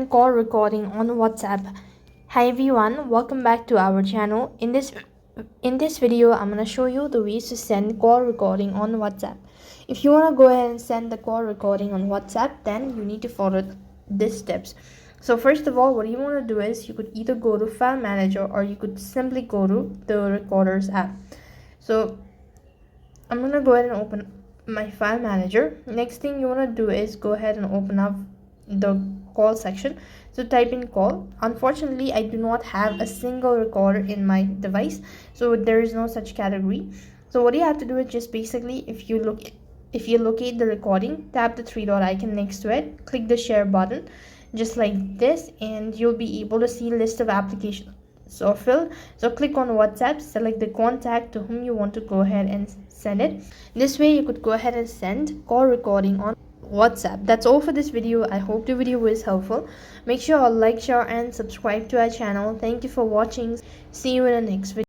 Call recording on WhatsApp. Hi everyone, welcome back to our channel. In this video, I'm gonna show you the ways to send call recording on WhatsApp. If you wanna go ahead and send the call recording on WhatsApp, then you need to follow these steps. So first of all, what you wanna do is you could either go to File Manager or you could simply go to the Recorders app. So I'm gonna go ahead and open my File Manager. Next thing you wanna do is go ahead and open up the call section. So type in call. Unfortunately, I do not have a single recorder in my device, so there is no such category. So what you have to do is just basically, if you locate the recording, tap the three dot icon next to it, click the share button just like this, and you'll be able to see list of applications so fill. So click on WhatsApp, select the contact to whom you want to go ahead and send it. This way you could go ahead and send call recording on WhatsApp. That's all for this video. I hope the video was helpful. Make sure to like, share and subscribe to our channel. Thank you for watching. See you in the next video.